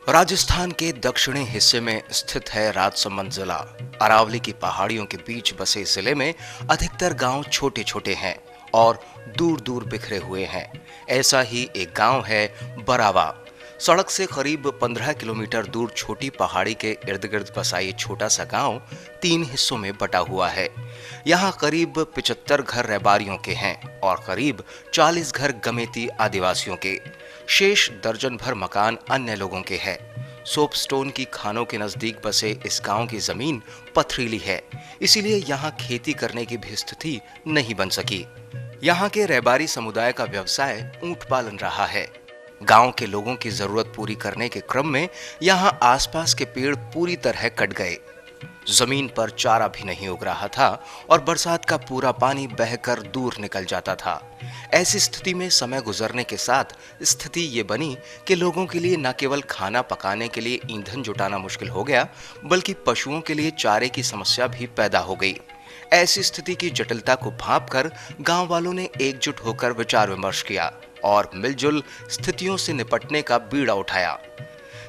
राजस्थान के दक्षिणी हिस्से में स्थित है राजसमंद जिला। अरावली की पहाड़ियों के बीच बसे जिले में अधिकतर गांव छोटे छोटे हैं और दूर दूर बिखरे हुए हैं। ऐसा ही एक गांव है बरावा। सड़क से करीब 15 किलोमीटर दूर छोटी पहाड़ी के इर्द गिर्द बसा ये छोटा सा गांव 3 हिस्सों में बटा हुआ है। यहाँ करीब 75 घर रैबारियों के हैं और करीब 40 घर गमेती आदिवासियों के। शेष दर्जन भर मकान अन्य लोगों के हैं। सोपस्टोन की खानों के नजदीक बसे इस गांव की जमीन पथरीली है, इसीलिए यहाँ खेती करने की भी स्थिति नहीं बन सकी। यहाँ के रैबारी समुदाय का व्यवसाय ऊंट पालन रहा है। गांव के लोगों की जरूरत पूरी करने के क्रम में यहाँ आसपास के पेड़ पूरी तरह कट गए। जमीन पर चारा भी नहीं उग रहा था और बरसात का पूरा पानी बहकर दूर निकल जाता था। ऐसी स्थिति में समय गुजरने के साथ स्थिति ये बनी कि लोगों के लिए न केवल खाना पकाने के लिए ईंधन जुटाना मुश्किल हो गया, बल्कि पशुओं के लिए चारे की समस्या भी पैदा हो गई। ऐसी स्थिति की जटिलता को भांपकर गांव वालों ने एकजुट होकर विचार विमर्श किया और मिलजुल स्थितियों से निपटने का बीड़ा उठाया।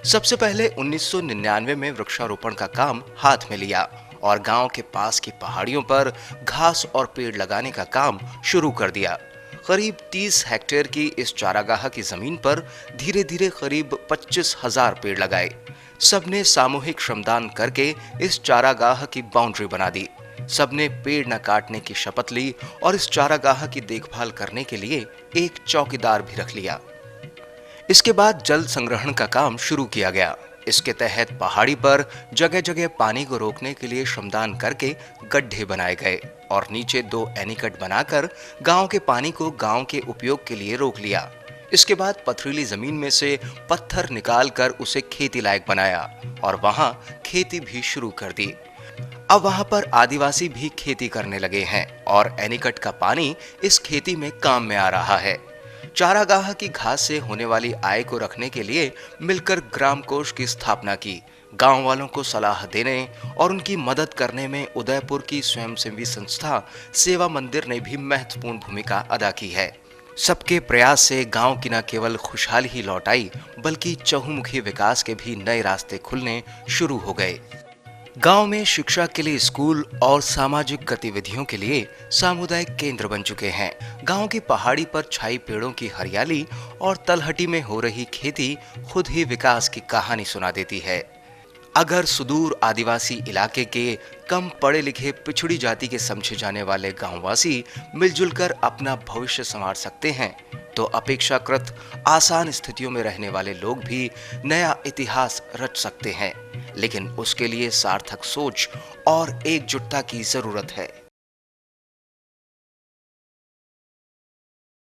सबसे पहले 1999 में वृक्षारोपण का काम हाथ में लिया और गांव के पास की पहाड़ियों पर घास और पेड़ लगाने का काम शुरू कर दिया। करीब 30 हेक्टेयर की इस चारागाह की जमीन पर धीरे धीरे करीब 25,000 पेड़ लगाए। सबने सामूहिक श्रमदान करके इस चारागाह की बाउंड्री बना दी। सबने पेड़ न काटने की शपथ ली और इस चारागाह की देखभाल करने के लिए एक चौकीदार भी रख लिया। इसके बाद जल संग्रहण का काम शुरू किया गया। इसके तहत पहाड़ी पर जगह जगह पानी को रोकने के लिए श्रमदान करके गड्ढे बनाए गए और नीचे 2 एनीकट बनाकर गांव के पानी को गांव के उपयोग के लिए रोक लिया। इसके बाद पथरीली जमीन में से पत्थर निकालकर उसे खेती लायक बनाया और वहां खेती भी शुरू कर दी। अब वहां पर आदिवासी भी खेती करने लगे हैं और एनीकट का पानी इस खेती में काम में आ रहा है। चारागाह की घास से होने वाली आय को रखने के लिए मिलकर ग्राम कोष की स्थापना की। गांव वालों को सलाह देने और उनकी मदद करने में उदयपुर की स्वयंसेवी संस्था सेवा मंदिर ने भी महत्वपूर्ण भूमिका अदा की है। सबके प्रयास से गांव की न केवल खुशहाली ही लौट आई, बल्कि चहुमुखी विकास के भी नए रास्ते खुलने शुरू हो गए। गांव में शिक्षा के लिए स्कूल और सामाजिक गतिविधियों के लिए सामुदायिक केंद्र बन चुके हैं। गांव की पहाड़ी पर छाई पेड़ों की हरियाली और तलहटी में हो रही खेती खुद ही विकास की कहानी सुना देती है। अगर सुदूर आदिवासी इलाके के कम पढ़े लिखे पिछड़ी जाति के समझे जाने वाले गांववासी मिलजुल कर अपना भविष्य संवार सकते हैं, तो अपेक्षाकृत आसान स्थितियों में रहने वाले लोग भी नया इतिहास रच सकते हैं। लेकिन उसके लिए सार्थक सोच और एकजुटता की जरूरत है।